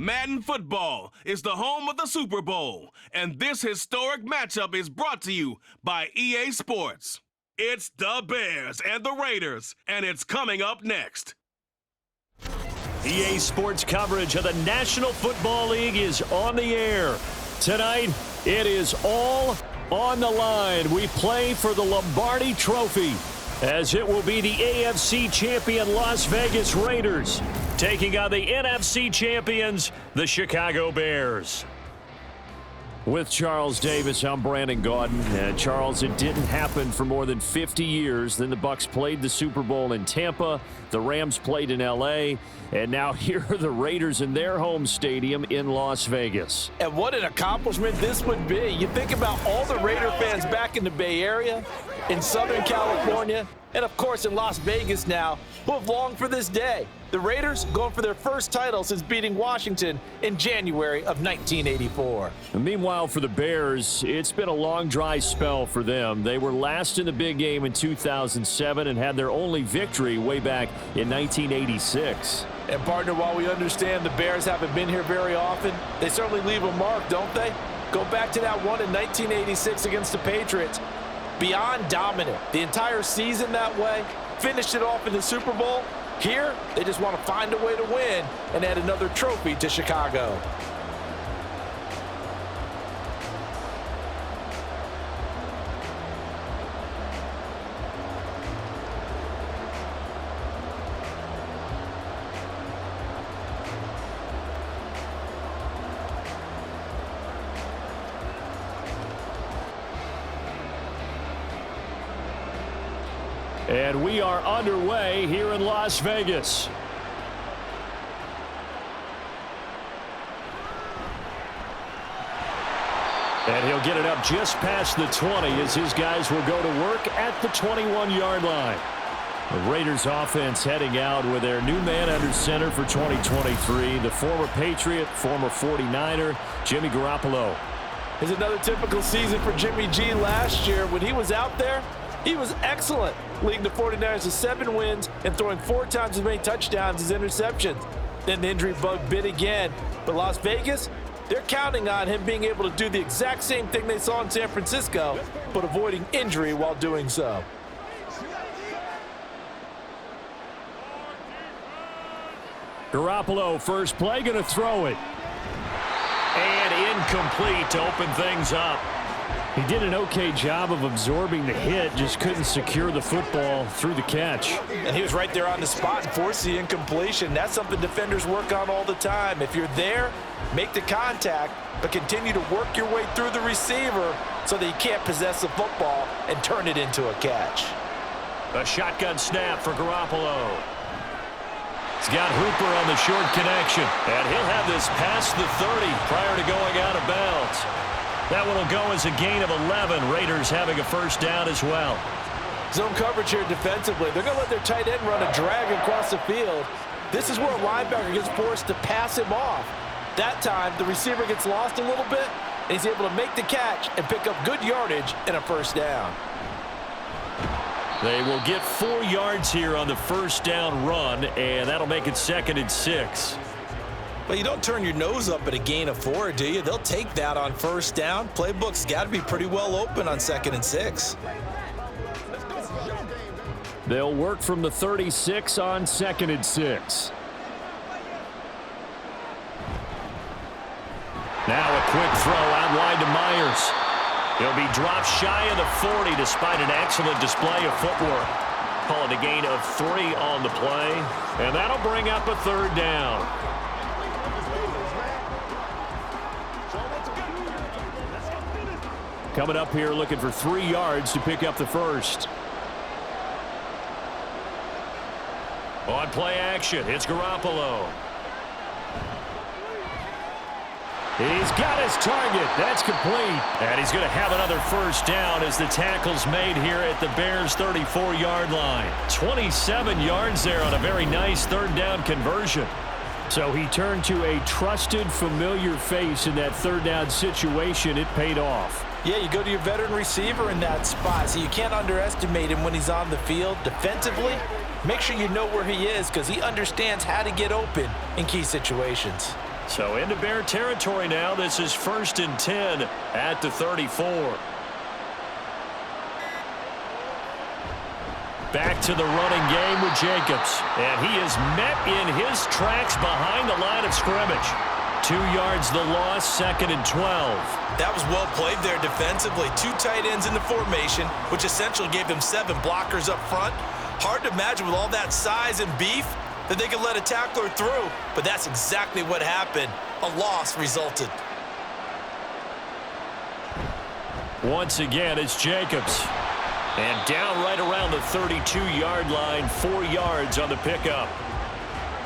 Madden football is the home of the Super Bowl, and this historic matchup is brought to you by EA Sports. It's the Bears and the Raiders, and it's coming up next. EA Sports coverage of the National Football League is on the air. Tonight, it is all on the line. We play for the Lombardi Trophy, as it will be the AFC champion Las Vegas Raiders taking on the NFC champions, the Chicago Bears. With Charles Davis, I'm Brandon Gaudin. Charles, it didn't happen for more than 50 years. Then the Bucs played the Super Bowl in Tampa. The Rams played in L.A. And now here are the Raiders in their home stadium in Las Vegas. And what an accomplishment this would be. You think about all the Raider fans back in the Bay Area, in Southern California, and of course in Las Vegas now, who have longed for this day. The Raiders going for their first title since beating Washington in January of 1984. And meanwhile, for the Bears, it's been a long, dry spell for them. They were last in the big game in 2007 and had their only victory way back in 1986. And partner, while we understand the Bears haven't been here very often, they certainly leave a mark, don't they? Go back to that one in 1986 against the Patriots. Beyond dominant. The entire season that way. Finished it off in the Super Bowl. Here, they just want to find a way to win and add another trophy to Chicago. And we are underway here in Las Vegas. And he'll get it up just past the 20 as his guys will go to work at the 21-yard line. The Raiders offense heading out with their new man under center for 2023, the former Patriot, former 49er, Jimmy Garoppolo. It's another typical season for Jimmy G last year. When he was out there, he was excellent, leading the 49ers to 7 wins and throwing 4 times as many touchdowns as interceptions. Then the injury bug bit again. But Las Vegas, they're counting on him being able to do the exact same thing they saw in San Francisco, but avoiding injury while doing so. Garoppolo, first play, going to throw it. And incomplete to open things up. He did an okay job of absorbing the hit, just couldn't secure the football through the catch. And he was right there on the spot and forced the incompletion. That's something defenders work on all the time. If you're there, make the contact, but continue to work your way through the receiver so that you can't possess the football and turn it into a catch. A shotgun snap for Garoppolo. He's got Hooper on the short connection, and he'll have this past the 30 prior to going out of bounds. That one will go as a gain of 11. Raiders having a first down as well. Zone coverage here defensively. They're going to let their tight end run a drag across the field. This is where a linebacker gets forced to pass him off. That time, the receiver gets lost a little bit, and he's able to make the catch and pick up good yardage and a first down. They will get 4 yards here on the first down run, and that'll make it 2nd and 6. But you don't turn your nose up at a gain of 4, do you? They'll take that on first down. Playbook's got to be pretty well open on 2nd and 6. They'll work from the 36 on 2nd and 6. Now a quick throw out wide to Myers. He'll be dropped shy of the 40 despite an excellent display of footwork. Call it a gain of 3 on the play, and that'll bring up a 3rd down. Coming up here looking for 3 yards to pick up the first. On play action, it's Garoppolo. He's got his target. That's complete. And he's going to have another first down as the tackle's made here at the Bears' 34-yard line. 27 yards there on a very nice 3rd down conversion. So he turned to a trusted, familiar face in that 3rd down situation. It paid off. Yeah, you go to your veteran receiver in that spot, so you can't underestimate him when he's on the field. Defensively, make sure you know where he is because he understands how to get open in key situations. So into Bear territory now. This is 1st and 10 at the 34. Back to the running game with Jacobs. And he is met in his tracks behind the line of scrimmage. 2 yards the loss, 2nd and 12. That was well played there defensively. 2 tight ends in the formation, which essentially gave them 7 blockers up front. Hard to imagine with all that size and beef that they could let a tackler through, but that's exactly what happened. A loss resulted. Once again, it's Jacobs. And down right around the 32-yard line, 4 yards on the pickup.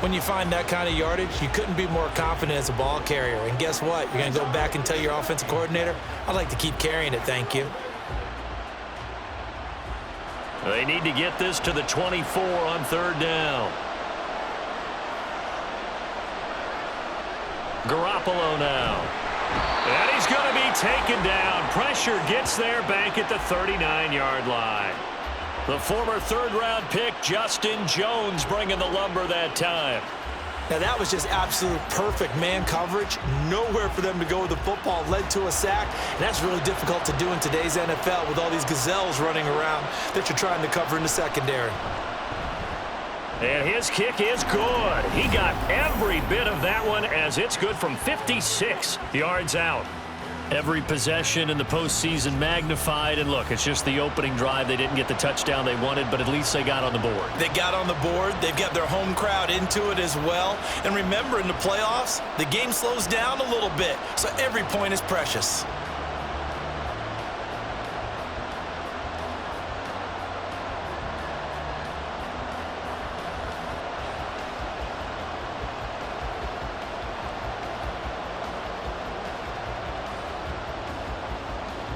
When you find that kind of yardage, you couldn't be more confident as a ball carrier. And guess what? You're going to go back and tell your offensive coordinator, I'd like to keep carrying it, thank you. They need to get this to the 24 on 3rd down. Garoppolo now. And he's going to be taken down. Pressure gets there back at the 39-yard line. The former 3rd-round pick, Justin Jones, bringing the lumber that time. Now, that was just absolute perfect man coverage. Nowhere for them to go with the football. Led to a sack, and that's really difficult to do in today's NFL with all these gazelles running around that you're trying to cover in the secondary. And his kick is good. He got every bit of that one as it's good from 56 yards out. Every possession in the postseason magnified. And look, it's just the opening drive. They didn't get the touchdown they wanted, but at least they got on the board. They got on the board. They've got their home crowd into it as well. And remember, in the playoffs, the game slows down a little bit, so every point is precious.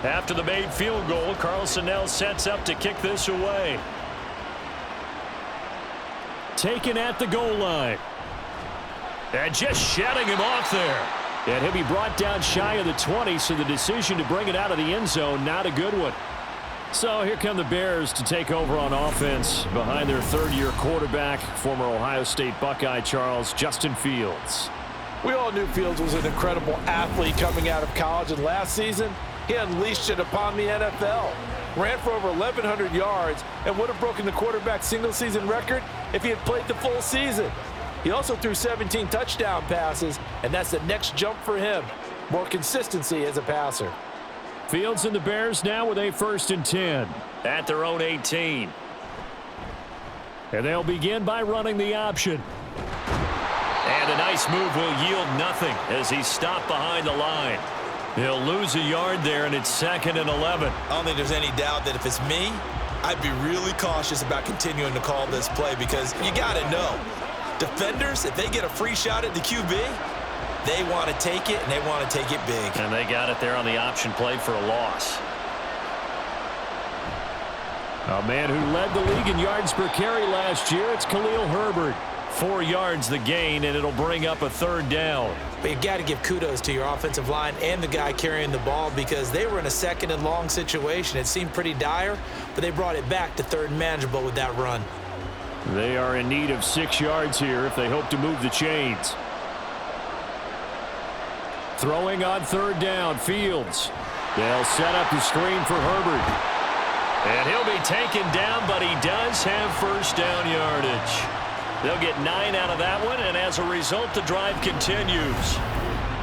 After the made field goal, Carlson now sets up to kick this away. Taken at the goal line. And just shutting him off there. And he'll be brought down shy of the 20, so the decision to bring it out of the end zone, not a good one. So here come the Bears to take over on offense behind their 3rd-year quarterback, former Ohio State Buckeye Charles Justin Fields. We all knew Fields was an incredible athlete coming out of college, and last season, he unleashed it upon the NFL. Ran for over 1,100 yards and would have broken the quarterback single-season record if he had played the full season. He also threw 17 touchdown passes, and that's the next jump for him. More consistency as a passer. Fields and the Bears now with a 1st and 10 at their own 18. And they'll begin by running the option. And a nice move will yield nothing as he's stopped behind the line. He'll lose a yard there, and it's 2nd and 11. I don't think there's any doubt that if it's me, I'd be really cautious about continuing to call this play because you got to know, defenders, if they get a free shot at the QB, they want to take it, and they want to take it big. And they got it there on the option play for a loss. A man who led the league in yards per carry last year, it's Khalil Herbert. 4 yards the gain, and it'll bring up a 3rd down. But you got to give kudos to your offensive line and the guy carrying the ball because they were in a 2nd and long situation. It seemed pretty dire, but they brought it back to 3rd and manageable with that run. They are in need of 6 yards here if they hope to move the chains. Throwing on 3rd down, Fields. They'll set up the screen for Herbert. And he'll be taken down, but he does have 1st down yardage. They'll get 9 out of that one, and as a result, the drive continues.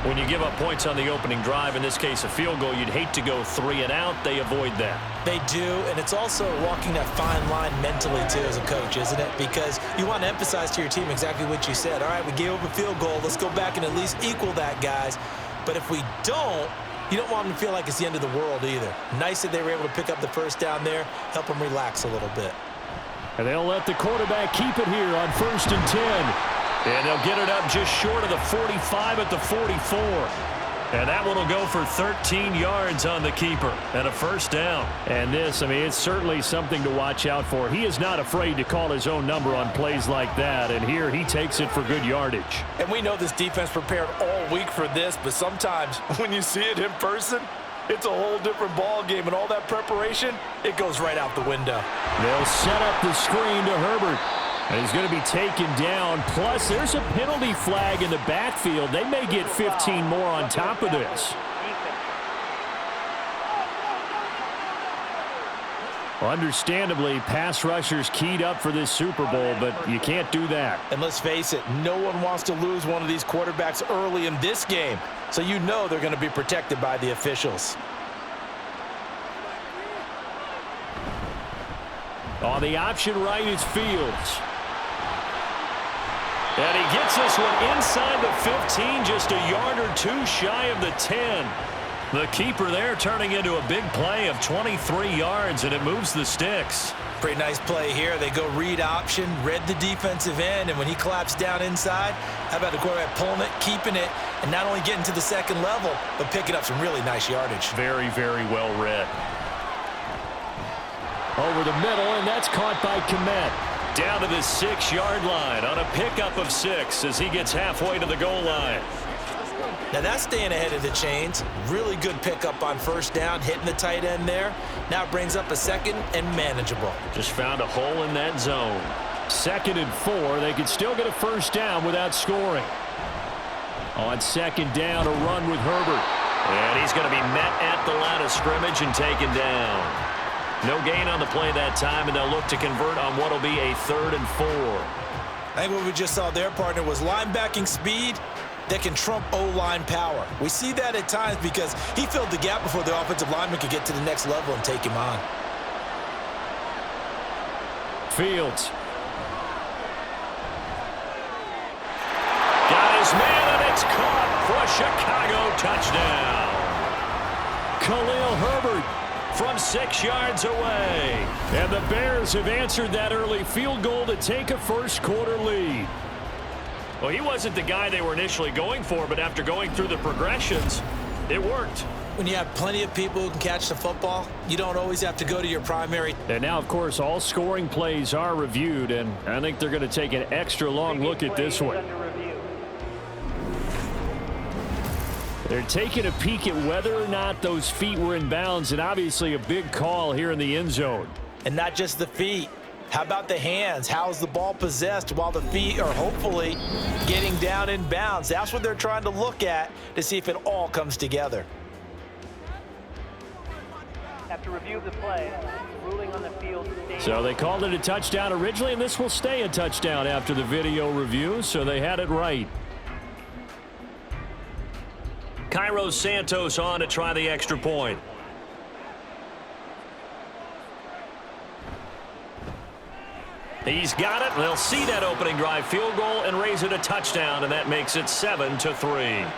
When you give up points on the opening drive, in this case a field goal, you'd hate to go 3 and out. They avoid that. They do, and it's also walking that fine line mentally, too, as a coach, isn't it? Because you want to emphasize to your team exactly what you said. All right, we gave up a field goal. Let's go back and at least equal that, guys. But if we don't, you don't want them to feel like it's the end of the world either. Nice that they were able to pick up the 1st down there, help them relax a little bit. And they'll let the quarterback keep it here on 1st and 10. And they'll get it up just short of the 45 at the 44. And that one will go for 13 yards on the keeper and a 1st down. And this, I mean, it's certainly something to watch out for. He is not afraid to call his own number on plays like that. And here he takes it for good yardage. And we know this defense prepared all week for this, but sometimes when you see it in person, it's a whole different ball game, and all that preparation, it goes right out the window. They'll set up the screen to Herbert. And he's going to be taken down. Plus, there's a penalty flag in the backfield. They may get 15 more on top of this. Understandably, pass rushers keyed up for this Super Bowl, but you can't do that. And let's face it, no one wants to lose one of these quarterbacks early in this game. So you know they're going to be protected by the officials. On the option right is Fields. And he gets this one inside the 15, just a yard or two shy of the 10. The keeper there turning into a big play of 23 yards, and it moves the sticks. Pretty nice play here. They go read option, read the defensive end, and when he collapsed down inside, how about the quarterback pulling it, keeping it, and not only getting to the second level, but picking up some really nice yardage. Very, very well read. Over the middle, and that's caught by Kmet. Down to the 6-yard line on a pickup of 6 as he gets halfway to the goal line. Now that's staying ahead of the chains. Really good pickup on first down, hitting the tight end there. Now it brings up a second and manageable. Just found a hole in that zone. 2nd and 4. They could still get a first down without scoring. On 2nd down, a run with Herbert. And he's going to be met at the line of scrimmage and taken down. No gain on the play that time, and they'll look to convert on what will be a 3rd and 4. I think what we just saw there, partner, was linebacking speed that can trump O-line power. We see that at times because he filled the gap before the offensive lineman could get to the next level and take him on. Fields. Got his man, and it's caught for a Chicago touchdown. Khalil Herbert from 6 yards away. And the Bears have answered that early field goal to take a first-quarter lead. Well, he wasn't the guy they were initially going for, but after going through the progressions, it worked. When you have plenty of people who can catch the football, you don't always have to go to your primary. And now, of course, all scoring plays are reviewed, and I think they're going to take an extra long look at this one. They're taking a peek at whether or not those feet were in bounds, and obviously a big call here in the end zone. And not just the feet. How about the hands? How's the ball possessed while the feet are hopefully getting down in bounds? That's what they're trying to look at to see if it all comes together. After review of the play, ruling on the field. So they called it a touchdown originally, and this will stay a touchdown after the video review, so they had it right. Cairo Santos on to try the extra point. He's got it. They'll see that opening drive field goal and raise it a touchdown, and that makes it 7-3.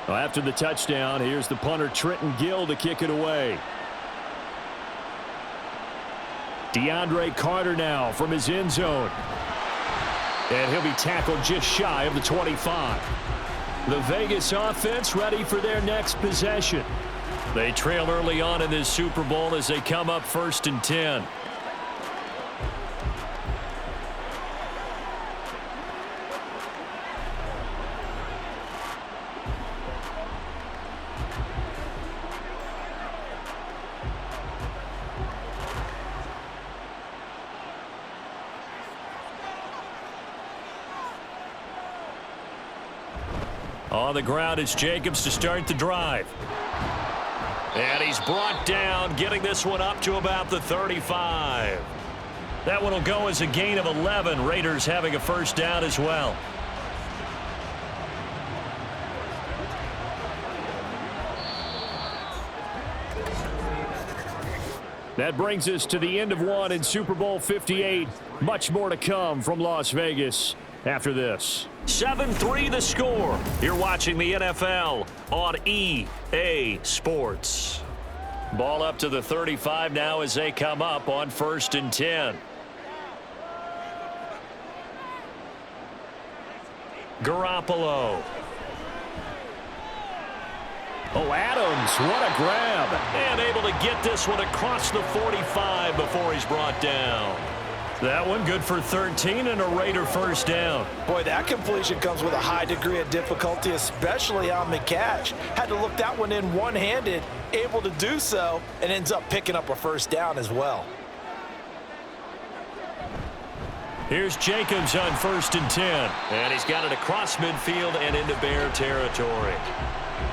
Well, after the touchdown, here's the punter Trenton Gill to kick it away. DeAndre Carter now from his end zone. And he'll be tackled just shy of the 25. The Vegas offense ready for their next possession. They trail early on in this Super Bowl as they come up 1st and 10. On the ground, it's Jacobs to start the drive. And he's brought down, getting this one up to about the 35. That one will go as a gain of 11. Raiders having a first down as well. That brings us to the end of one in Super Bowl 58. Much more to come from Las Vegas after this. 7-3 the score. You're watching the NFL on EA Sports. Ball up to the 35 now as they come up on 1st and 10. Garoppolo. Oh, Adams, what a grab. And able to get this one across the 45 before he's brought down. That one good for 13 and a Raider first down. Boy, that completion comes with a high degree of difficulty, especially on the catch. Had to look that one in one-handed, able to do so, and ends up picking up a first down as well. Here's Jacobs on 1st and 10. And he's got it across midfield and into Bear territory.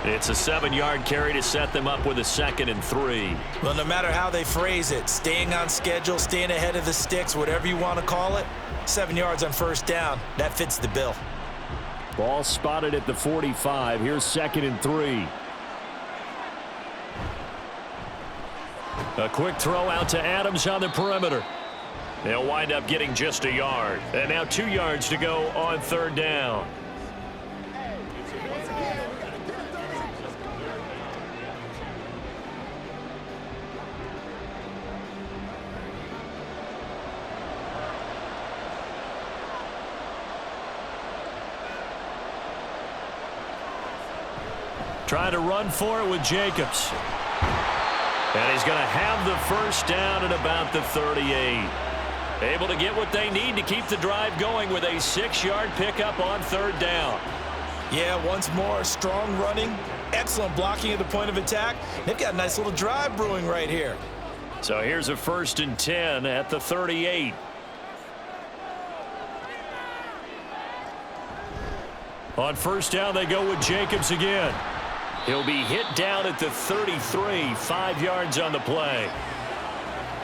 It's a 7-yard carry to set them up with a 2nd and 3. Well, no matter how they phrase it, staying on schedule, staying ahead of the sticks, whatever you want to call it, 7 yards on first down, that fits the bill. Ball spotted at the 45. Here's 2nd and 3. A quick throw out to Adams on the perimeter. They'll wind up getting just a yard. And now 2 yards to go on 3rd down. Trying to run for it with Jacobs. And he's going to have the first down at about the 38. Able to get what they need to keep the drive going with a 6-yard pickup on 3rd down. Yeah, once more, strong running, excellent blocking at the point of attack. They've got a nice little drive brewing right here. So here's a 1st and 10 at the 38. On 1st down, they go with Jacobs again. He'll be hit down at the 33, 5 yards on the play.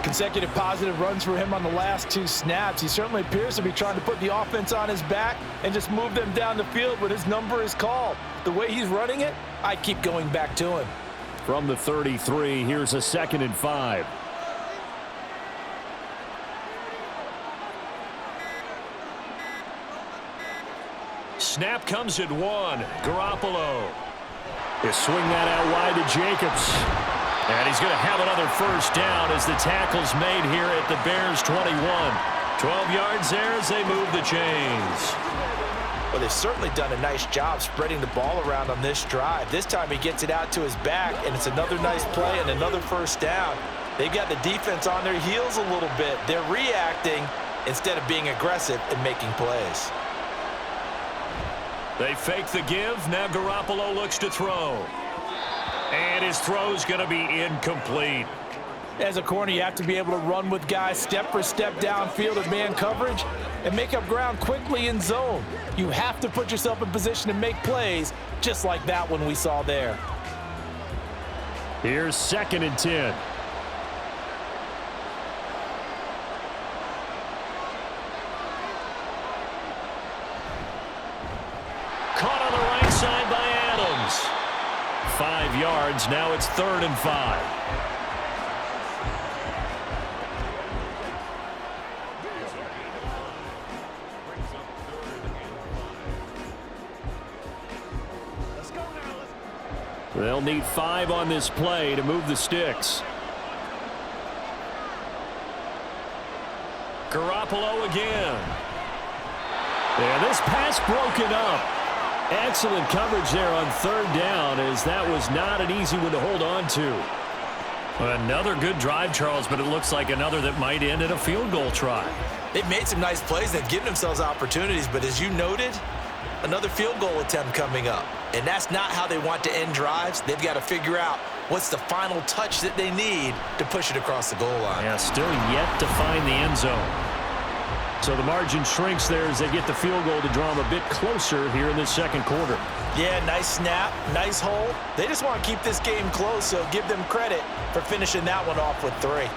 Consecutive positive runs for him on the last 2 snaps. He certainly appears to be trying to put the offense on his back and just move them down the field when his number is called. The way he's running it, I keep going back to him. From the 33, here's a 2nd and 5. Snap comes at 1. Garoppolo. He'll swing that out wide to Jacobs. And he's going to have another first down as the tackle's made here at the Bears 21. 12 yards there as they move the chains. Well, they've certainly done a nice job spreading the ball around on this drive. This time he gets it out to his back, and it's another nice play and another first down. They've got the defense on their heels a little bit. They're reacting instead of being aggressive and making plays. They fake the give. Now Garoppolo looks to throw. And his throw's going to be incomplete. As a corner, you have to be able to run with guys step for step downfield of man coverage and make up ground quickly in zone. You have to put yourself in position to make plays, just like that one we saw there. Here's 2nd and 10. Caught on the right side by Adams. 5 yards. Now it's 3rd and 5. They'll need 5 on this play to move the sticks. Garoppolo again. And this pass broken up. Excellent coverage there on 3rd down, as that was not an easy one to hold on to. Another good drive, Charles, but it looks like another that might end in a field goal try. They've made some nice plays. They've given themselves opportunities, but as you noted, another field goal attempt coming up. And that's not how they want to end drives. They've got to figure out what's the final touch that they need to push it across the goal line. Yeah, still yet to find the end zone. So the margin shrinks there as they get the field goal to draw them a bit closer here in the 2nd quarter. Yeah, nice snap, nice hole. They just want to keep this game close, so give them credit for finishing that one off with 3.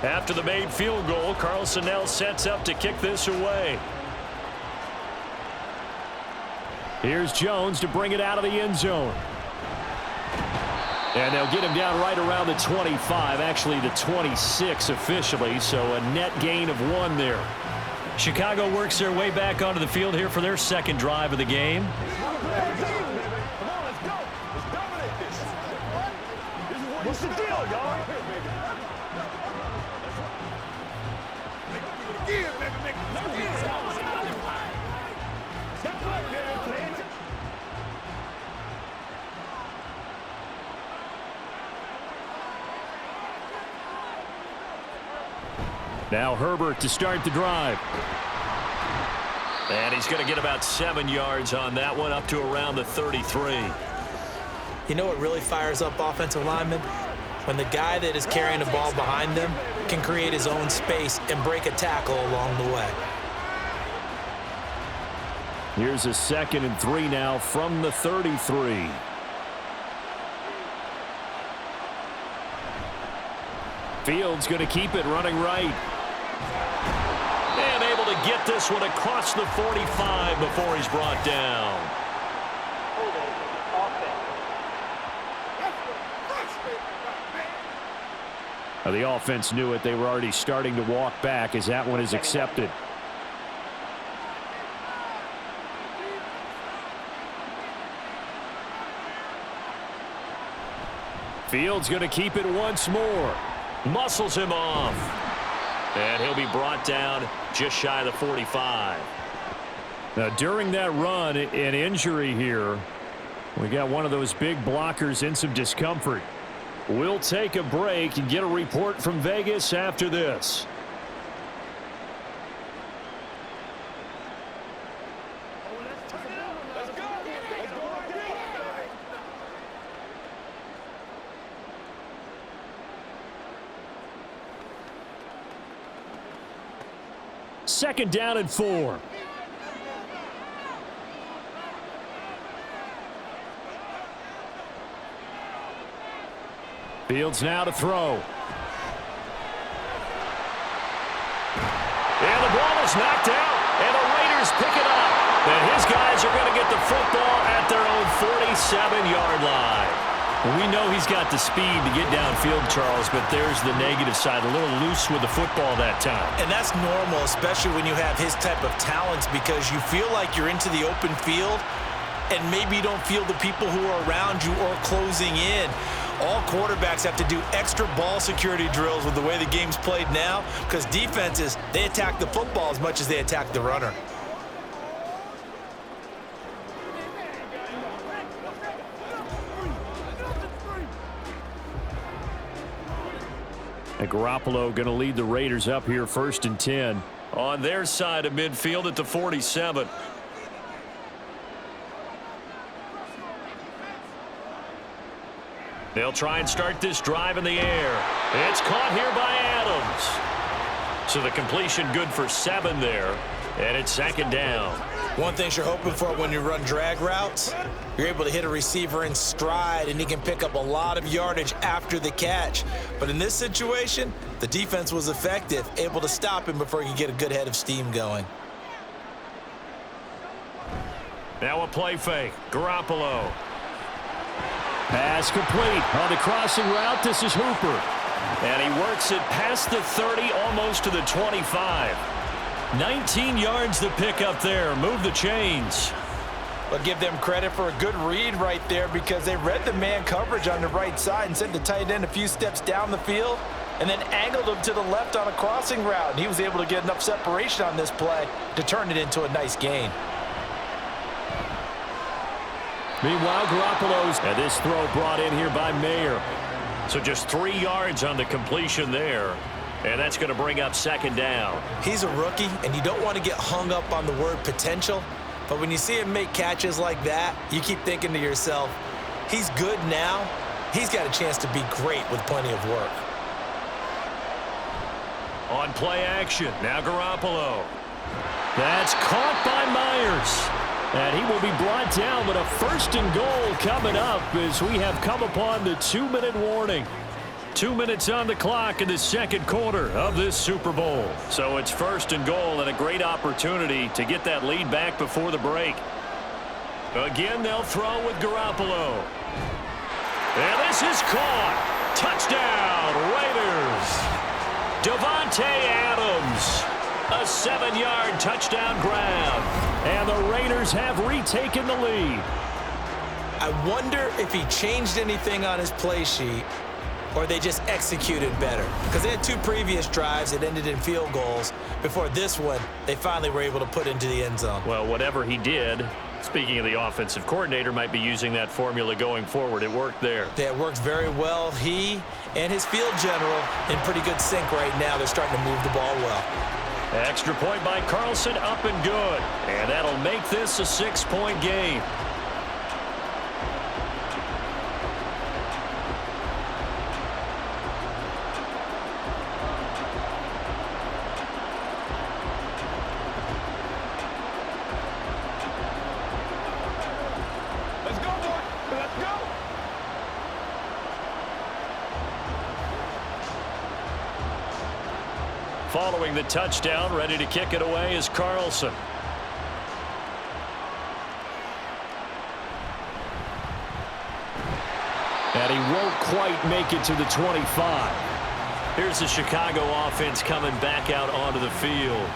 After the made field goal, Carlson now sets up to kick this away. Here's Jones to bring it out of the end zone. And they'll get him down right around the 25, actually the 26 officially, so a net gain of 1 there. Chicago works their way back onto the field here for their second drive of the game. What's the deal, y'all? Now Herbert to start the drive. And he's going to get about 7 yards on that one, up to around the 33. You know what really fires up offensive linemen? When the guy that is carrying the ball behind them can create his own space and break a tackle along the way. Here's a 2nd and 3 now from the 33. Fields going to keep it running right. And able to get this one across the 45 before he's brought down. Now the offense knew it. They were already starting to walk back as that one is accepted. Fields going to keep it once more. Muscles him off. And he'll be brought down just shy of the 45. Now, during that run, an injury here. We got one of those big blockers in some discomfort. We'll take a break and get a report from Vegas after this. Second down and 4. Fields now to throw. And the ball is knocked out, and the Raiders pick it up. And his guys are going to get the football at their own 47-yard line. We know he's got the speed to get downfield, Charles, but there's the negative side. A little loose with the football that time. And that's normal, especially when you have his type of talents, because you feel like you're into the open field and maybe you don't feel the people who are around you or closing in. All quarterbacks have to do extra ball security drills with the way the game's played now, because defenses, they attack the football as much as they attack the runner. And Garoppolo going to lead the Raiders up here 1st and 10. On their side of midfield at the 47. They'll try and start this drive in the air. It's caught here by Adams. So the completion good for 7 there. And it's 2nd down. One thing you're hoping for when you run drag routes, you're able to hit a receiver in stride and he can pick up a lot of yardage after the catch. But in this situation, the defense was effective, able to stop him before he could get a good head of steam going. Now a play fake. Garoppolo. Pass complete on the crossing route. This is Hooper. And he works it past the 30, almost to the 25. 19 yards to pick up there. Move the chains. But give them credit for a good read right there, because they read the man coverage on the right side and sent the tight end a few steps down the field and then angled him to the left on a crossing route. And he was able to get enough separation on this play to turn it into a nice gain. Meanwhile, Garoppolo's, and this throw brought in here by Mayer. So just 3 yards on the completion there. And that's going to bring up 2nd down. He's a rookie, and you don't want to get hung up on the word potential. But when you see him make catches like that, you keep thinking to yourself, he's good now. He's got a chance to be great with plenty of work. On play action, now Garoppolo. That's caught by Myers. And he will be brought down with a 1st and goal coming up as we have come upon the 2-minute warning. 2 minutes on the clock in the 2nd quarter of this Super Bowl. So it's 1st and goal and a great opportunity to get that lead back before the break. Again, they'll throw with Garoppolo. And this is caught. Touchdown, Raiders. Davante Adams. A 7-yard touchdown grab. And the Raiders have retaken the lead. I wonder if he changed anything on his play sheet or they just executed better. Because they had 2 previous drives that ended in field goals. Before this one, they finally were able to put into the end zone. Well, whatever he did, speaking of the offensive coordinator, might be using that formula going forward. It worked there. Yeah, it worked very well. He and his field general in pretty good sync right now. They're starting to move the ball well. Extra point by Carlson, up and good. And that'll make this a 6-point game. Let's go, boy. Let's go. Following the touchdown, ready to kick it away is Carlson. And he won't quite make it to the 25. Here's the Chicago offense coming back out onto the field.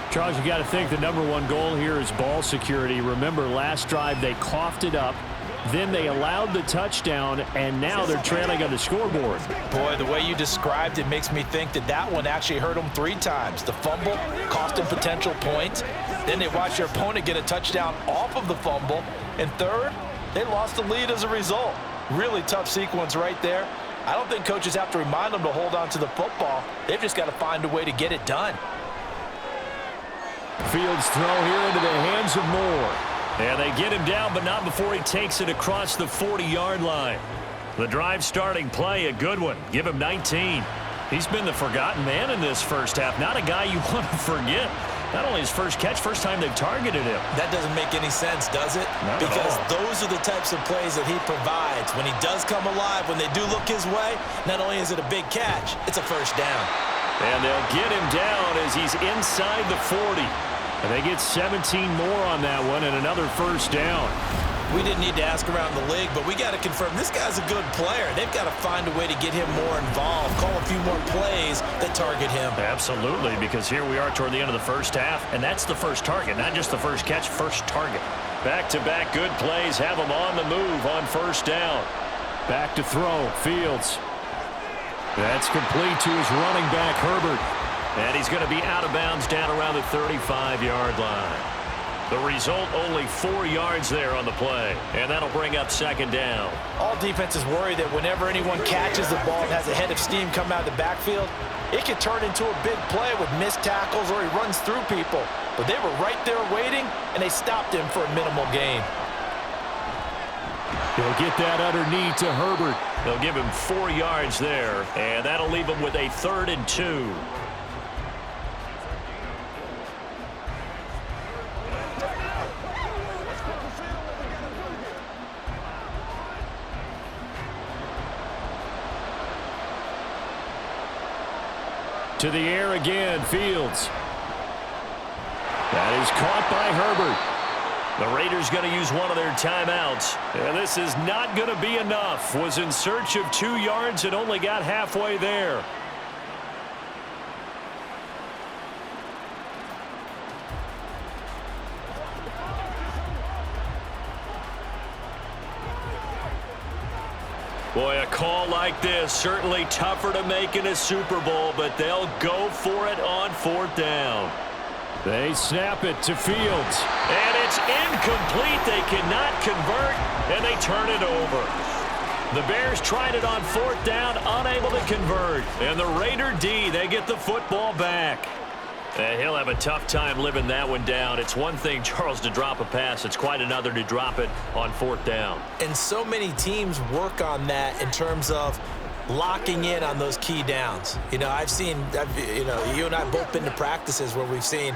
Charles, you got to think the #1 goal here is ball security. Remember, last drive they coughed it up. Then they allowed the touchdown, and now they're trailing on the scoreboard. Boy, the way you described it makes me think that that one actually hurt them 3 times. The fumble cost them potential points. Then they watched their opponent get a touchdown off of the fumble. And third, they lost the lead as a result. Really tough sequence right there. I don't think coaches have to remind them to hold on to the football. They've just got to find a way to get it done. Fields throw here into the hands of Moore. And they get him down, but not before he takes it across the 40-yard line. The drive starting play, a good one. Give him 19. He's been the forgotten man in this first half. Not a guy you want to forget. Not only his first catch, first time they've targeted him. That doesn't make any sense, does it? Not at because all. those are the types of plays that he provides. When he does come alive, when they do look his way, not only is it a big catch, it's a first down. And they'll get him down as he's inside the 40. And they get 17 more on that one and another first down. We didn't need to ask around the league, but we got to confirm this guy's a good player. They've got to find a way to get him more involved, call a few more plays that target him. Absolutely, because here we are toward the end of the first half, and that's the first target, not just the first catch, first target. Back-to-back good plays have him on the move on first down. Back to throw, Fields. That's complete to his running back, Herbert. And he's going to be out of bounds down around the 35-yard line. The result, only 4 yards there on the play. And that'll bring up second down. All defenses worry that whenever anyone catches the ball and has a head of steam come out of the backfield, it can turn into a big play with missed tackles or he runs through people. But they were right there waiting, and they stopped him for a minimal gain. They'll get that underneath to Herbert. They'll give him 4 yards there, and that'll leave him with a 3rd and 2. To the air again, Fields. That is caught by Herbert. The Raiders going to use one of their timeouts. And this is not going to be enough. Was in search of 2 yards and only got halfway there. Boy, a call like this, certainly tougher to make in a Super Bowl, but they'll go for it on 4th down. They snap it to Fields. And it's incomplete. They cannot convert, and they turn it over. The Bears tried it on 4th down, unable to convert. And the Raider D, they get the football back. And he'll have a tough time living that one down. It's one thing, Charles, to drop a pass. It's quite another to drop it on 4th down. And so many teams work on that in terms of locking in on those key downs. You know, you and I both been to practices where we've seen,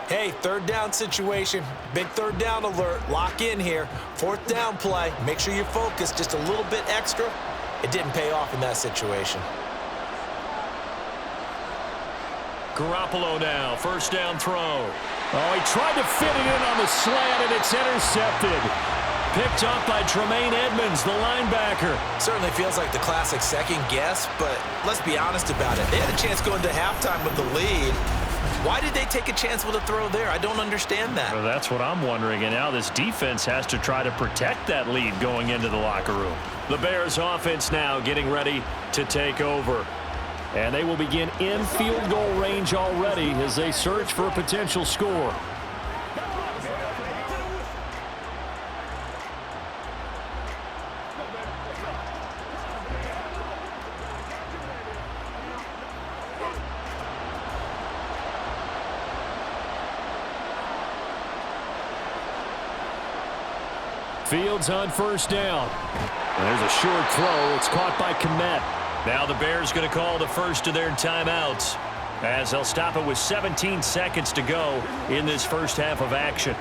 hey, 3rd down situation, big 3rd down alert, lock in here, 4th down play, make sure you focus just a little bit extra. It didn't pay off in that situation. Garoppolo now, first down throw. Oh, he tried to fit it in on the slant, and it's intercepted. Picked up by Tremaine Edmonds, the linebacker. Certainly feels like the classic second guess, but let's be honest about it. They had a chance going to halftime with the lead. Why did they take a chance with a throw there? I don't understand that. Well, that's what I'm wondering, and now this defense has to try to protect that lead going into the locker room. The Bears offense now getting ready to take over. And they will begin in field goal range already as they search for a potential score. Fields on first down. There's a short throw. It's caught by Kmet. Now the Bears going to call the first of their timeouts as they'll stop it with 17 seconds to go in this first half of action.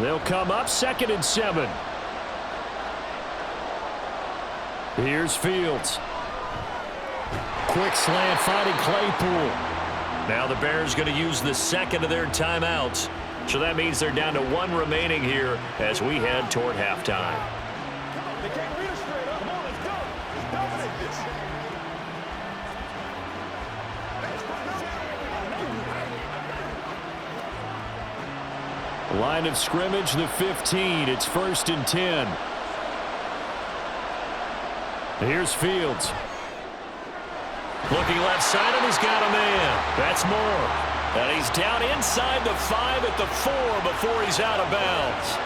They'll come up 2nd and 7. Here's Fields. Quick slant finding Claypool. Now the Bears going to use the second of their timeouts. So that means they're down to 1 remaining here as we head toward halftime. Line of scrimmage, the 15. It's 1st and 10. Here's Fields. Looking left side, and he's got a man. That's Moore. And he's down inside the 5 at the 4 before he's out of bounds.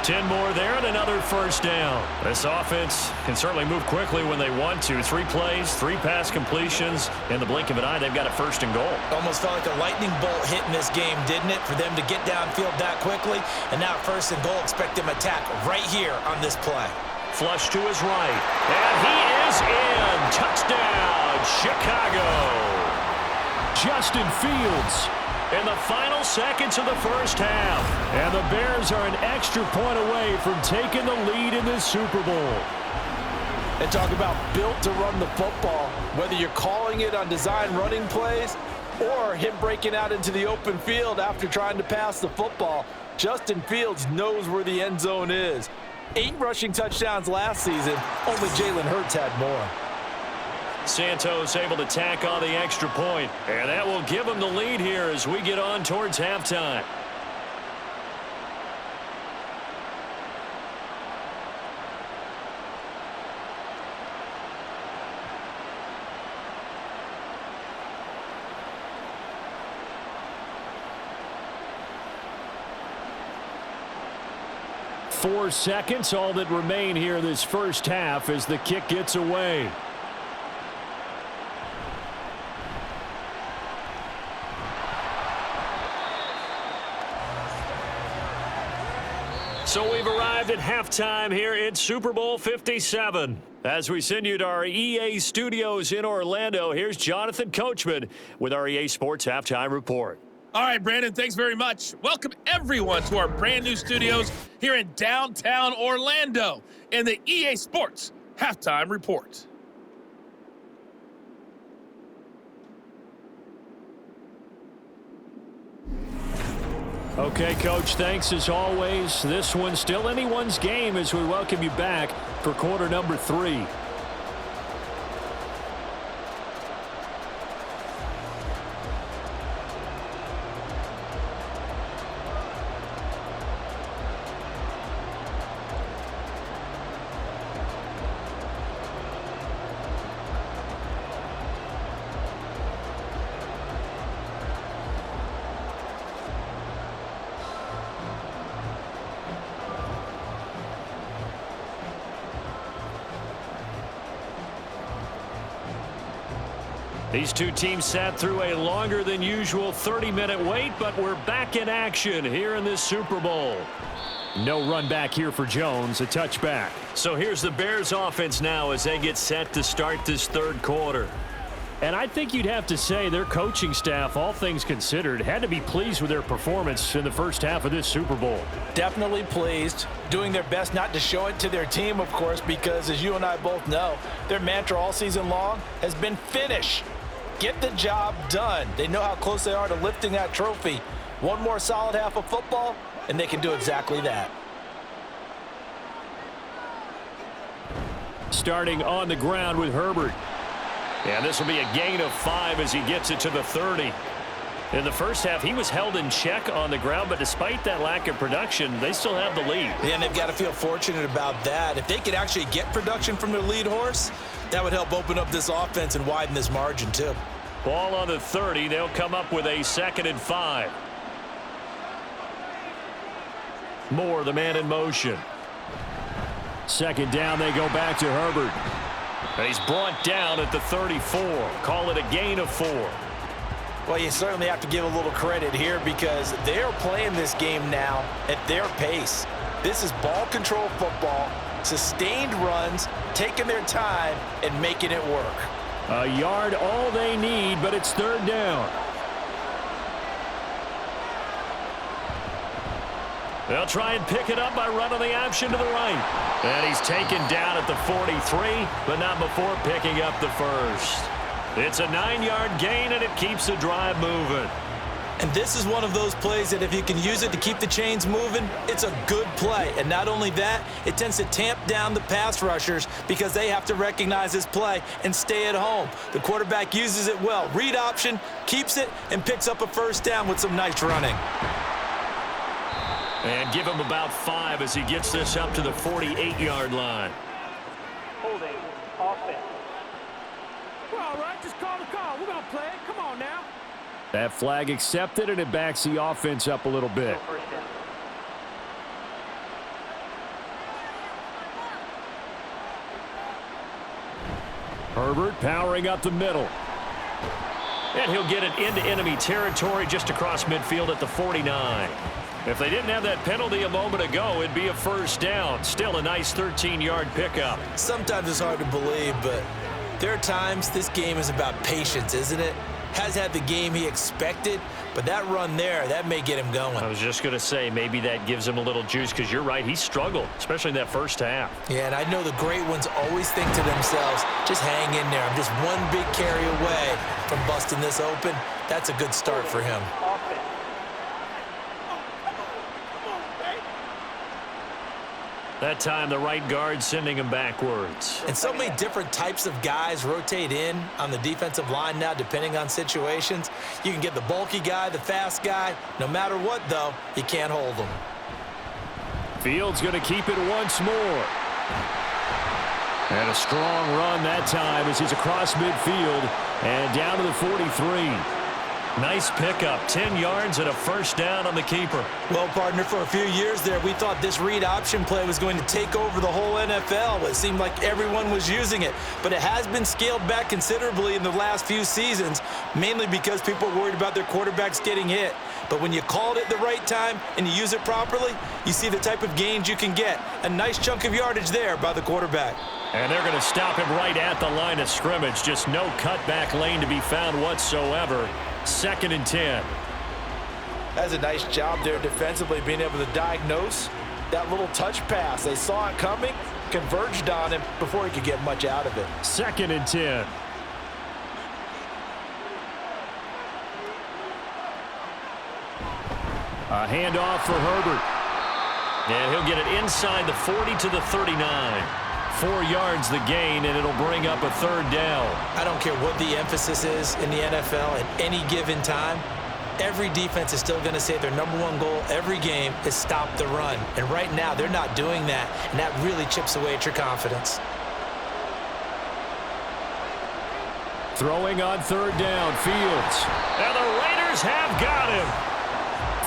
10 more there and another first down. This offense can certainly move quickly when they want to. 3 plays, 3 pass completions. In the blink of an eye, they've got a 1st and goal. Almost felt like a lightning bolt hit in this game, didn't it? For them to get downfield that quickly. And now 1st and goal, expect them to attack right here on this play. Flush to his right. And he is in. Touchdown, Chicago. Justin Fields in the final seconds of the first half. And the Bears are an extra point away from taking the lead in this Super Bowl. And talk about built to run the football. Whether you're calling it on design running plays or him breaking out into the open field after trying to pass the football, Justin Fields knows where the end zone is. 8 rushing touchdowns last season. Only Jalen Hurts had more. Santos able to tack on the extra point, and that will give him the lead here as we get on towards halftime. Four seconds, all that remain here this first half as the kick gets away. So we've arrived at halftime here in Super Bowl 57. As we send you to our EA studios in Orlando, here's Jonathan Coachman with our EA Sports Halftime Report. All right, Brandon, thanks very much. Welcome, everyone, to our brand new studios here in downtown Orlando in the EA Sports Halftime Report. Okay, Coach, thanks as always. This one's still anyone's game as we welcome you back for quarter number 3. These two teams sat through a longer than usual 30-minute wait, but we're back in action here in this Super Bowl. No run back here for Jones, a touchback. So here's the Bears offense now as they get set to start this third quarter. And I think you'd have to say their coaching staff, all things considered, had to be pleased with their performance in the first half of this Super Bowl. Definitely pleased, doing their best not to show it to their team, of course, because as you and I both know, their mantra all season long has been finish. Get the job done. They know how close they are to lifting that trophy. One more solid half of football, and they can do exactly that. Starting on the ground with Herbert. And this will be a gain of 5 as he gets it to the 30. In the first half, he was held in check on the ground, but despite that lack of production, they still have the lead. Yeah, and they've got to feel fortunate about that. If they could actually get production from their lead horse, that would help open up this offense and widen this margin too. Ball on the 30. They'll come up with a 2nd and 5. Moore, the man in motion. 2nd down, they go back to Herbert. And he's brought down at the 34. Call it a gain of 4. Well, you certainly have to give a little credit here because they're playing this game now at their pace. This is ball control football, sustained runs, taking their time, and making it work. A yard all they need, but it's 3rd down. They'll try and pick it up by running the option to the right. And he's taken down at the 43, but not before picking up the first. It's a 9-yard gain, and it keeps the drive moving. And this is one of those plays that if you can use it to keep the chains moving, it's a good play. And not only that, it tends to tamp down the pass rushers because they have to recognize this play and stay at home. The quarterback uses it well. Read option, keeps it, and picks up a 1st down with some nice running. And give him about 5 as he gets this up to the 48-yard line. Holding. Offense. We're all right. Just call the call. We're going to play it. Come on now. That flag accepted, and it backs the offense up a little bit. No 1st down. Herbert powering up the middle. And he'll get it into enemy territory just across midfield at the 49. If they didn't have that penalty a moment ago, it'd be a 1st down. Still a nice 13-yard pickup. Sometimes it's hard to believe, but there are times this game is about patience, isn't it? Has had the game he expected, but that run there, that may get him going. I was just going to say, maybe that gives him a little juice because you're right, he struggled, especially in that first half. Yeah, and I know the great ones always think to themselves, just hang in there. I'm just one big carry away from busting this open. That's a good start for him. Offense. That time, the right guard sending him backwards. And so many different types of guys rotate in on the defensive line now, depending on situations. You can get the bulky guy, the fast guy. No matter what, though, you can't hold them. Fields going to keep it once more. And a strong run that time as he's across midfield and down to the 43. Nice pickup, 10 yards and a 1st down on the keeper. Well, partner, for a few years there, we thought this read option play was going to take over the whole NFL. It seemed like everyone was using it, but it has been scaled back considerably in the last few seasons, mainly because people are worried about their quarterbacks getting hit. But when you call it at the right time and you use it properly, you see the type of gains you can get. A nice chunk of yardage there by the quarterback. And they're going to stop him right at the line of scrimmage. Just no cutback lane to be found whatsoever. 2nd and 10. That's a nice job there defensively, being able to diagnose that little touch pass. They saw it coming, converged on him before he could get much out of it. 2nd and 10. A handoff for Herbert. And he'll get it inside the 40 to the 39. 4 yards the gain, and it'll bring up a 3rd down. I don't care what the emphasis is in the NFL at any given time. Every defense is still going to say their #1 goal every game is stop the run. And right now, they're not doing that, and that really chips away at your confidence. Throwing on 3rd down, Fields. And the Raiders have got him.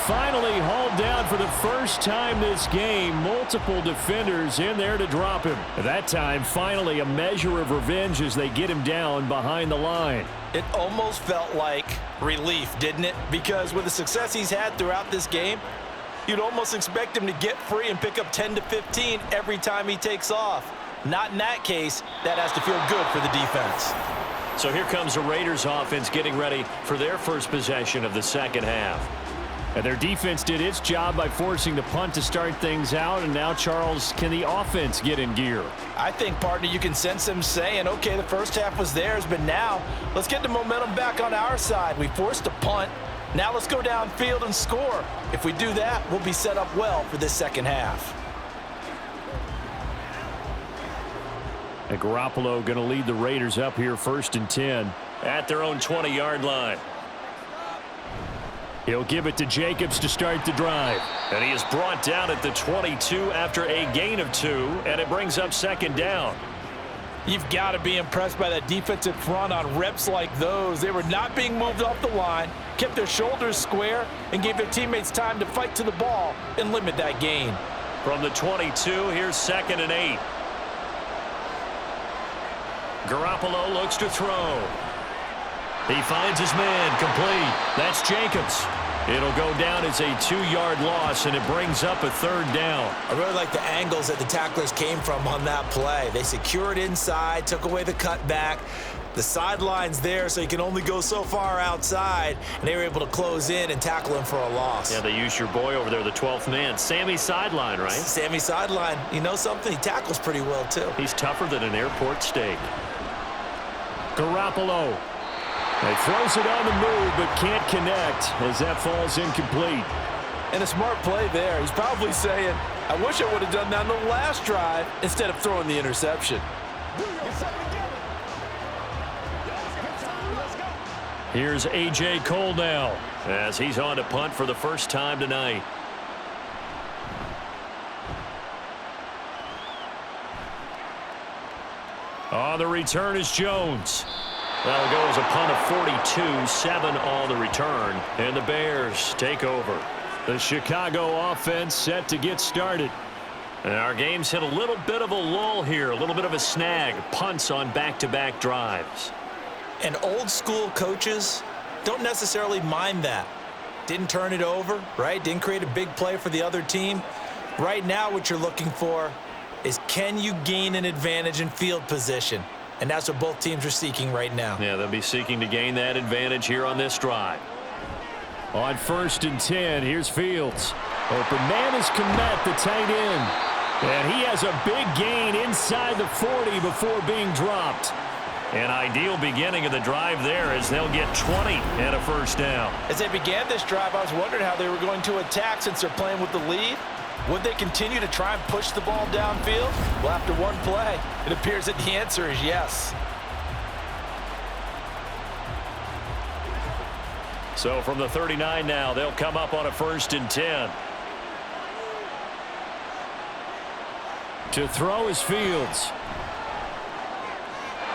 Finally hauled down for the first time this game. Multiple defenders in there to drop him. That time, finally, a measure of revenge as they get him down behind the line. It almost felt like relief, didn't it? Because with the success he's had throughout this game, you'd almost expect him to get free and pick up 10 to 15 every time he takes off. Not in that case. That has to feel good for the defense. So here comes the Raiders offense getting ready for their first possession of the second half. And their defense did its job by forcing the punt to start things out. And now, Charles, can the offense get in gear? I think, partner, you can sense them saying, okay, the first half was theirs, but now let's get the momentum back on our side. We forced a punt. Now let's go downfield and score. If we do that, we'll be set up well for this second half. And Garoppolo going to lead the Raiders up here 1st and 10. At their own 20-yard line. He'll give it to Jacobs to start the drive. And he is brought down at the 22 after a gain of 2, and it brings up 2nd down. You've got to be impressed by that defensive front on reps like those. They were not being moved off the line, kept their shoulders square, and gave their teammates time to fight to the ball and limit that gain. From the 22, here's 2nd and 8. Garoppolo looks to throw. He finds his man, complete. That's Jacobs. It'll go down as a 2-yard loss, and it brings up a 3rd down. I really like the angles that the tacklers came from on that play. They secured inside, took away the cutback. The sideline's there, so you can only go so far outside, and they were able to close in and tackle him for a loss. Yeah, they used your boy over there, the 12th man. Sammy Sideline, right? Sammy Sideline. You know something? He tackles pretty well, too. He's tougher than an airport steak. Garoppolo. He throws it on the move, but can't connect as that falls incomplete. And a smart play there. He's probably saying, I wish I would have done that on the last drive instead of throwing the interception. Here's A.J. Cole now as he's on to punt for the first time tonight. On the return is Jones. That'll go as a punt of 42, 7 on the return, and the Bears take over. The Chicago offense set to get started. And our game's hit a little bit of a lull here, a little bit of a snag. Punts on back-to-back drives. And old school coaches don't necessarily mind that. Didn't turn it over, right? Didn't create a big play for the other team. Right now what you're looking for is, can you gain an advantage in field position? And that's what both teams are seeking right now. Yeah, they'll be seeking to gain that advantage here on this drive. On 1st and 10, here's Fields. Open man is Kmet, the tight end. And he has a big gain inside the 40 before being dropped. An ideal beginning of the drive there as they'll get 20 and a 1st down. As they began this drive, I was wondering how they were going to attack since they're playing with the lead. Would they continue to try and push the ball downfield? Well, after one play, it appears that the answer is yes. So from the 39 now, they'll come up on a 1st and 10. To throw is Fields.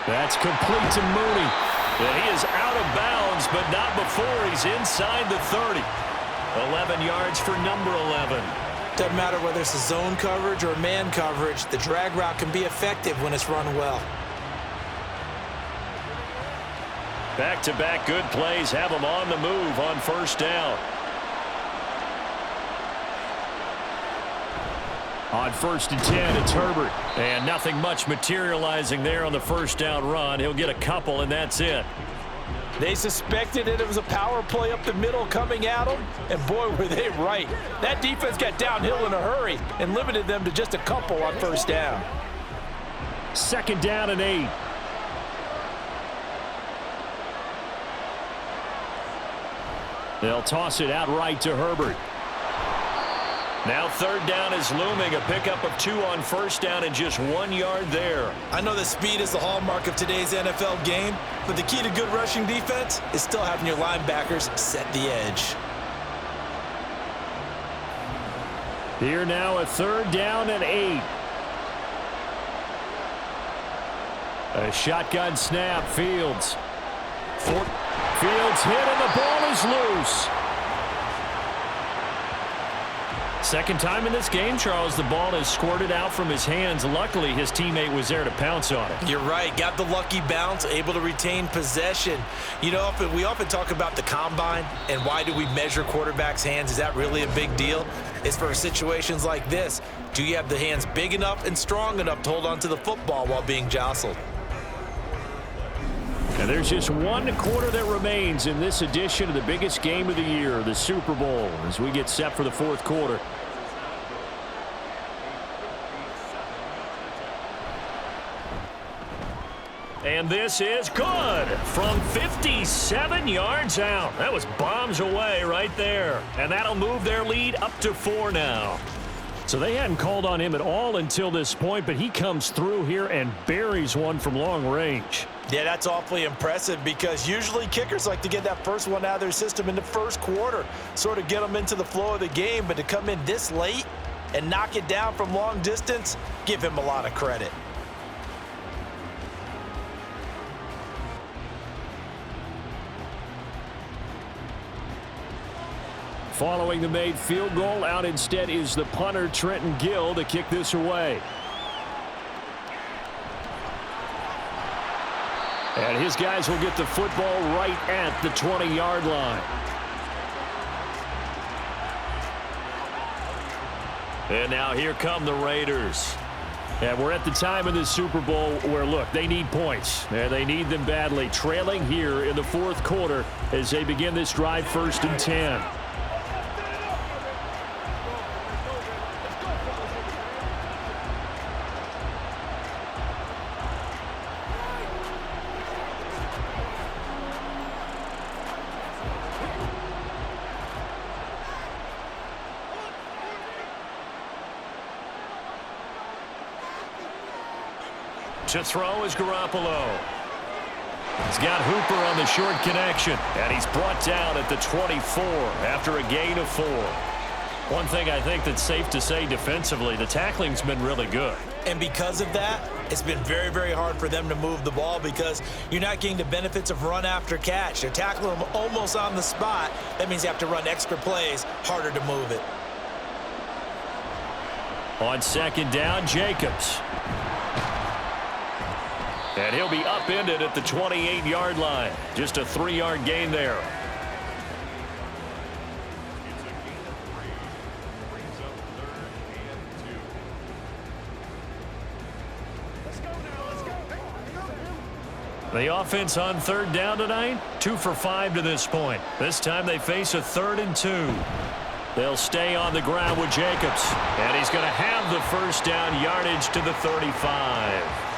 That's complete to Mooney. And he is out of bounds, but not before he's inside the 30. 11 yards for number 11. Doesn't matter whether it's a zone coverage or man coverage, the drag route can be effective when it's run well. Back-to-back good plays have them on the move on 1st down. On 1st and 10, it's Herbert. And nothing much materializing there on the 1st down run. He'll get a couple, and that's it. They suspected it was a power play up the middle coming at them, and boy, were they right. That defense got downhill in a hurry and limited them to just a couple on 1st down. 2nd down and 8. They'll toss it out right to Herbert. Now 3rd down is looming. A pickup of 2 on 1st down and just 1 yard there. I know that speed is the hallmark of today's NFL game, but the key to good rushing defense is still having your linebackers set the edge. Here now a 3rd down and 8. A shotgun snap. Fields. Fields hit and the ball is loose. Second time in this game, Charles, the ball has squirted out from his hands. Luckily, his teammate was there to pounce on it. You're right. Got the lucky bounce, able to retain possession. You know, we often talk about the combine and why do we measure quarterbacks' hands. Is that really a big deal? It's for situations like this. Do you have the hands big enough and strong enough to hold on to the football while being jostled? And there's just one quarter that remains in this edition of the biggest game of the year, the Super Bowl, as we get set for the fourth quarter. And this is good from 57 yards out. That was bombs away right there. And that'll move their lead up to 4 now. So they hadn't called on him at all until this point, but he comes through here and buries one from long range. Yeah, that's awfully impressive because usually kickers like to get that first one out of their system in the first quarter, sort of get them into the flow of the game, but to come in this late and knock it down from long distance, give him a lot of credit. Following the made field goal, out instead is the punter, Trenton Gill, to kick this away. And his guys will get the football right at the 20-yard line. And now here come the Raiders. And we're at the time in the Super Bowl where, look, they need points. And they need them badly. Trailing here in the fourth quarter as they begin this drive, 1st and 10. To throw is Garoppolo. He's got Hooper on the short connection, and he's brought down at the 24 after a gain of 4. One thing I think that's safe to say defensively, the tackling's been really good. And because of that, it's been very, very hard for them to move the ball because you're not getting the benefits of run after catch. They're tackling them almost on the spot. That means you have to run extra plays, harder to move it. On 2nd down, Jacobs. And he'll be upended at the 28-yard line. Just a 3-yard gain there. The offense on 3rd down tonight, 2 for 5 to this point. This time they face a 3rd and 2. They'll stay on the ground with Jacobs. And he's going to have the 1st down yardage to the 35.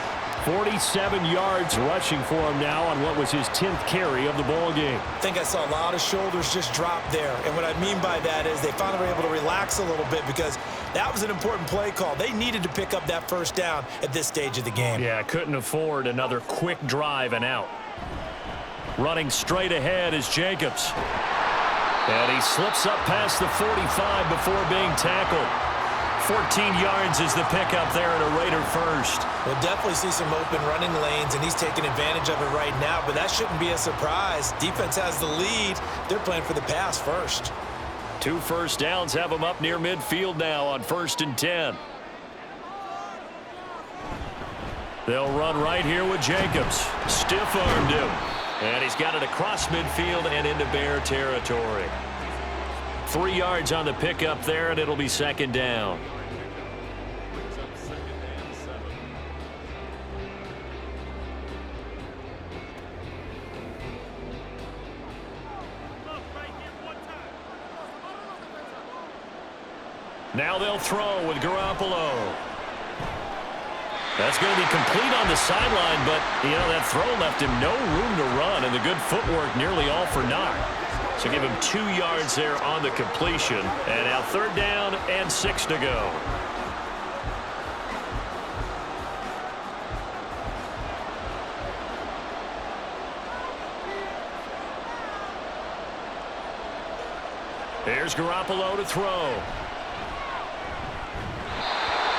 47 yards rushing for him now on what was his 10th carry of the ball game. I think I saw a lot of shoulders just drop there. And what I mean by that is they finally were able to relax a little bit because that was an important play call. They needed to pick up that 1st down at this stage of the game. Yeah, couldn't afford another quick drive and out. Running straight ahead is Jacobs. And he slips up past the 45 before being tackled. 14 yards is the pickup there at a Raider 1st. We'll definitely see some open running lanes, and he's taking advantage of it right now, but that shouldn't be a surprise. Defense has the lead. They're playing for the pass first. 2 first downs have them up near midfield now on 1st and 10. They'll run right here with Jacobs. Stiff-armed him. And he's got it across midfield and into Bear territory. 3 yards on the pickup there, and it'll be 2nd down. Now they'll throw with Garoppolo. That's going to be complete on the sideline, but, that throw left him no room to run, and the good footwork nearly all for naught. So give him 2 yards there on the completion. And now 3rd down and 6 to go. Here's Garoppolo to throw.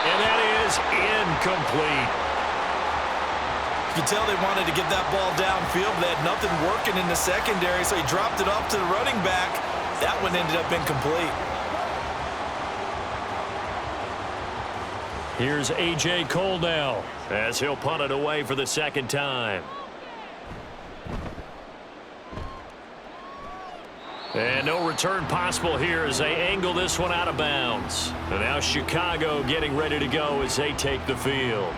And that is incomplete. You can tell they wanted to get that ball downfield, but they had nothing working in the secondary, so he dropped it off to the running back. That one ended up incomplete. Here's A.J. Cole now as he'll punt it away for the 2nd time. And no return possible here as they angle this one out of bounds. And now Chicago getting ready to go as they take the field.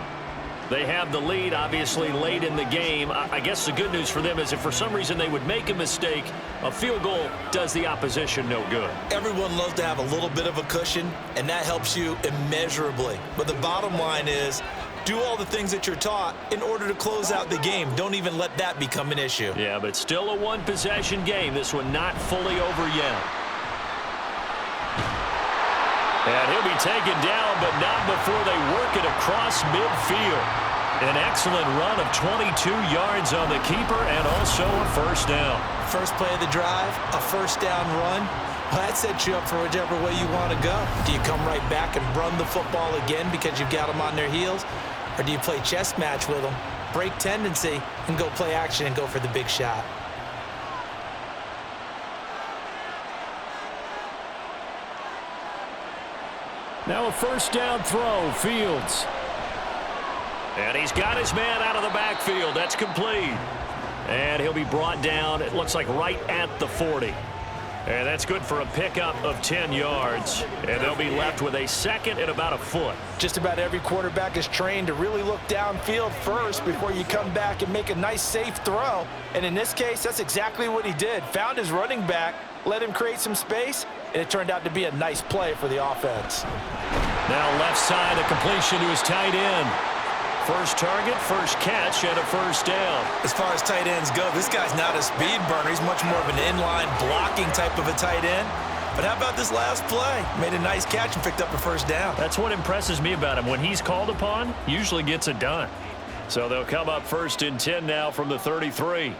They have the lead, obviously, late in the game. I guess the good news for them is if for some reason they would make a mistake, a field goal does the opposition no good. Everyone loves to have a little bit of a cushion, and that helps you immeasurably. But the bottom line is, do all the things that you're taught in order to close out the game. Don't even let that become an issue. Yeah, but still a one-possession game. This one not fully over yet. And he'll be taken down, but not before they work it across midfield. An excellent run of 22 yards on the keeper and also a first down. First play of the drive, a first down run. Well, that sets you up for whichever way you want to go. Do you come right back and run the football again because you've got them on their heels? Or do you play chess match with them, break tendency, and go play action and go for the big shot? Now a first down throw, Fields. And he's got his man out of the backfield. That's complete. And he'll be brought down, it looks like right at the 40. And that's good for a pickup of 10 yards. And they'll be left with a second and about a foot. Just about every quarterback is trained to really look downfield first before you come back and make a nice, safe throw. And in this case, that's exactly what he did. Found his running back, let him create some space, and it turned out to be a nice play for the offense. Now left side, a completion to his tight end. First target, first catch, and a first down. As far as tight ends go, this guy's not a speed burner. He's much more of an inline blocking type of a tight end. But how about this last play? Made a nice catch and picked up a first down. That's what impresses me about him. When he's called upon, usually gets it done. So they'll come up first and 10 now from the 33.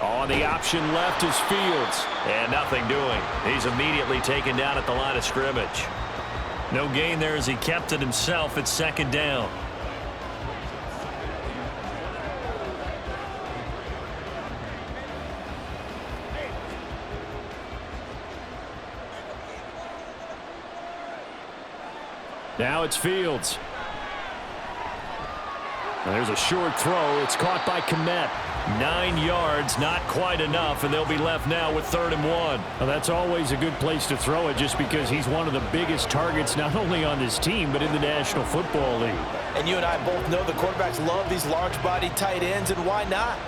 On the option left is Fields. And nothing doing. He's immediately taken down at the line of scrimmage. No gain there as he kept it himself at second down. Now it's Fields. There's a short throw. It's caught by Kmet. 9 yards, not quite enough, and they'll be left now with 3rd and 1. Well, that's always a good place to throw it just because he's one of the biggest targets not only on this team but in the National Football League. And you and I both know the quarterbacks love these large-bodied tight ends, and why not?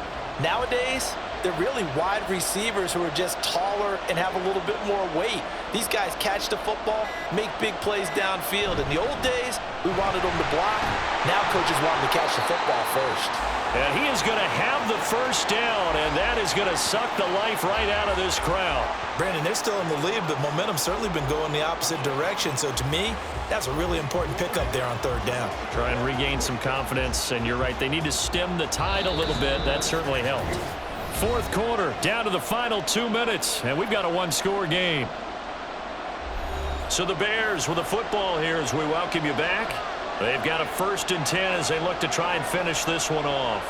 Nowadays, they're really wide receivers who are just taller and have a little bit more weight. These guys catch the football, make big plays downfield. In the old days, we wanted them to block. Now coaches want them to catch the football first. And he is going to have the first down, and that is going to suck the life right out of this crowd. Brandon, they're still in the lead, but momentum's certainly been going the opposite direction. So to me, that's a really important pickup there on 3rd down. Try and regain some confidence, and you're right. They need to stem the tide a little bit. That certainly helped. 4th quarter, down to the final 2 minutes, and we've got a one-score game. So the Bears with the football here as we welcome you back. They've got a 1st and 10 as they look to try and finish this one off.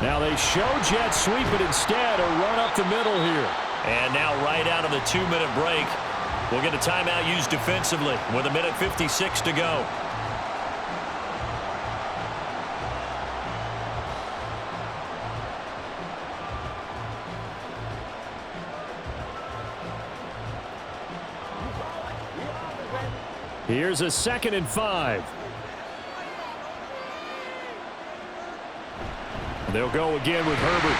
Now they show jet sweep, but instead a run up the middle here. And now right out of the 2-minute break, we'll get a timeout used defensively with 1:56 to go. Here's a 2nd and 5. They'll go again with Herbert.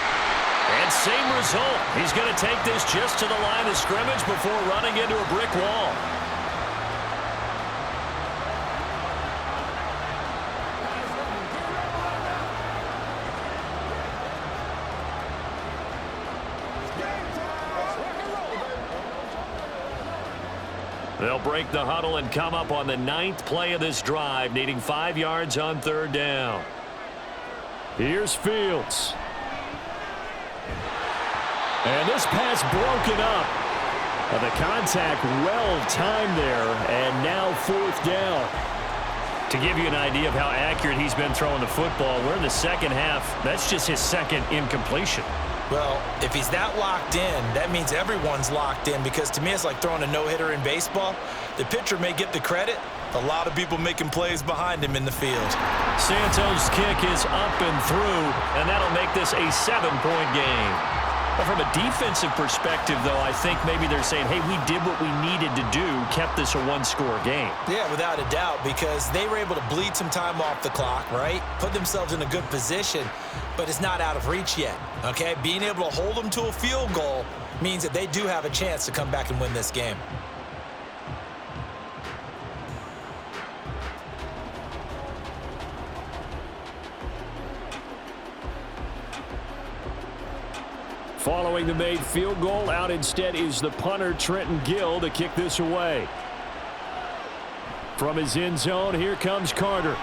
And same result. He's going to take this just to the line of scrimmage before running into a brick wall. They'll break the huddle and come up on the 9th play of this drive, needing 5 yards on 3rd down. Here's Fields. And this pass broken up. The contact well timed there, and now 4th down. To give you an idea of how accurate he's been throwing the football, we're in the second half. That's just his 2nd incompletion. Well, if he's that locked in, that means everyone's locked in, because to me it's like throwing a no-hitter in baseball. The pitcher may get the credit. A lot of people making plays behind him in the field. Santos' kick is up and through, and that'll make this a 7-point game. But from a defensive perspective, though, I think maybe they're saying, hey, we did what we needed to do, kept this a one-score game. Yeah, without a doubt, because they were able to bleed some time off the clock, right? Put themselves in a good position, but it's not out of reach yet, okay? Being able to hold them to a field goal means that they do have a chance to come back and win this game. Following the made field goal, out instead is the punter, Trenton Gill, to kick this away. From his end zone, here comes Carter.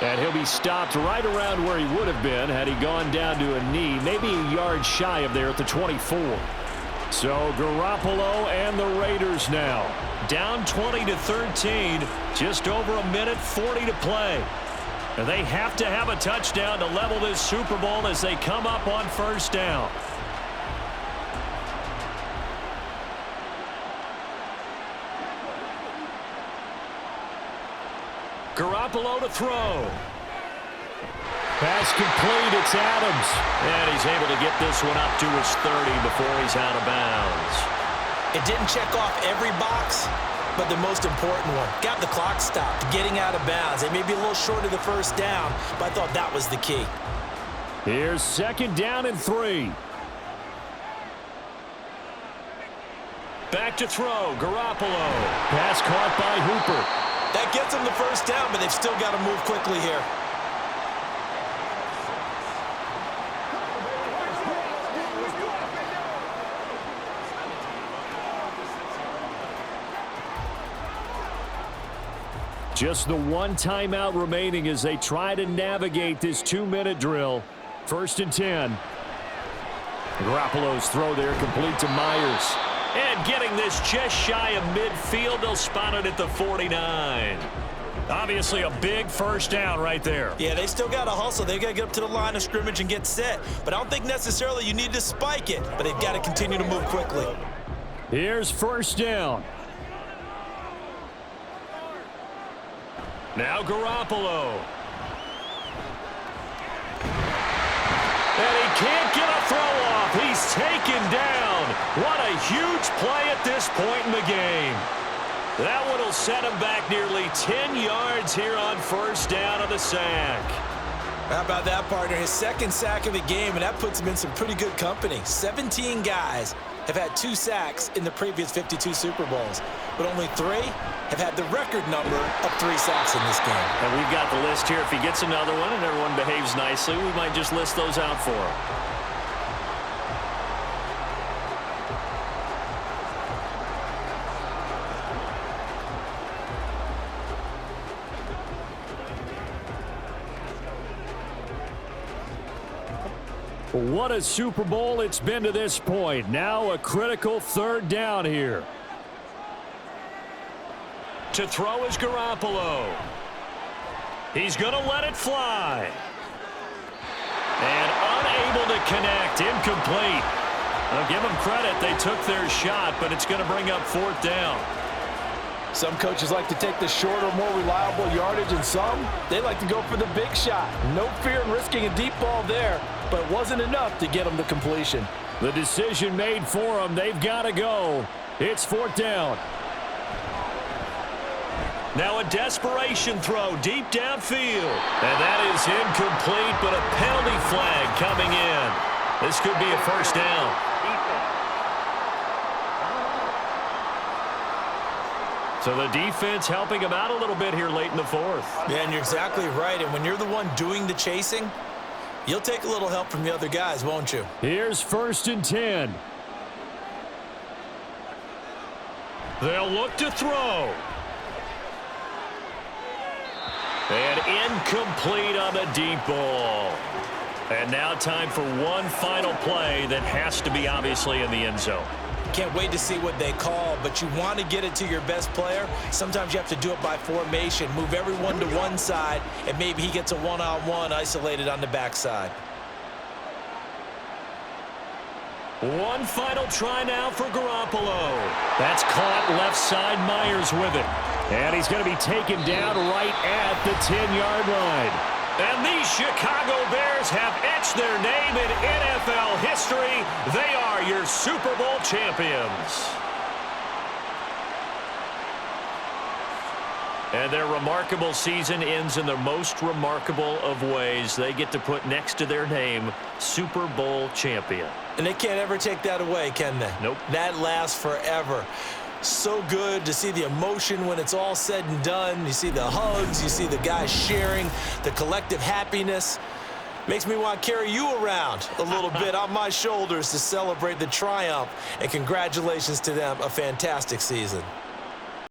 And he'll be stopped right around where he would have been had he gone down to a knee, maybe a yard shy of there at the 24. So Garoppolo and the Raiders now. Down 20-13, just over a minute 40 to play. And they have to have a touchdown to level this Super Bowl as they come up on first down. Garoppolo to throw. Pass complete, it's Adams. And he's able to get this one up to his 30 before he's out of bounds. It didn't check off every box, but the most important one, got the clock stopped, getting out of bounds. They may be a little short of the first down, but I thought that was the key. Here's 2nd down and 3. Back to throw, Garoppolo. Pass caught by Hooper. That gets them the first down, but they've still got to move quickly here. Just the one timeout remaining as they try to navigate this 2-minute drill. 1st and 10. Garoppolo's throw there complete to Myers. And getting this just shy of midfield, they'll spot it at the 49. Obviously a big first down right there. Yeah, they still got to hustle. They got to get up to the line of scrimmage and get set. But I don't think necessarily you need to spike it, but they've got to continue to move quickly. Here's 1st down. Now Garoppolo. And he can't get a throw off. He's taken down. What a huge play at this point in the game. That one will set him back nearly 10 yards here on first down of the sack. How about that, partner? His 2nd sack of the game, and that puts him in some pretty good company. 17 guys have had 2 sacks in the previous 52 Super Bowls, but only 3 have had the record number of 3 sacks in this game. And we've got the list here. If he gets another one and everyone behaves nicely, we might just list those out for him. What a Super Bowl it's been to this point. Now a critical 3rd down here. To throw is Garoppolo. He's going to let it fly. And unable to connect. Incomplete. I'll give them credit. They took their shot, but it's going to bring up 4th down. Some coaches like to take the shorter, more reliable yardage, and some, they like to go for the big shot. No fear in risking a deep ball there, but it wasn't enough to get them to completion. The decision made for them. They've got to go. It's 4th down. Now a desperation throw deep downfield. And that is incomplete, but a penalty flag coming in. This could be a first down. So the defense helping him out a little bit here late in the 4th. Yeah, and you're exactly right. And when you're the one doing the chasing, you'll take a little help from the other guys, won't you? Here's 1st and 10. They'll look to throw. And incomplete on the deep ball. And now time for one final play that has to be obviously in the end zone. Can't wait to see what they call, but you want to get it to your best player. Sometimes you have to do it by formation. Move everyone to one side, and maybe he gets a one-on-one isolated on the backside. One final try now for Garoppolo. That's caught left side. Myers with it. And he's going to be taken down right at the 10-yard line. And these Chicago Bears have etched their name in NFL history. They are your Super Bowl champions. And their remarkable season ends in the most remarkable of ways. They get to put next to their name, Super Bowl champion. And they can't ever take that away, can they? Nope. That lasts forever. So good to see the emotion when it's all said and done. You see the hugs, you see the guys sharing, the collective happiness. Makes me want to carry you around a little bit on my shoulders to celebrate the triumph. And congratulations to them, a fantastic season.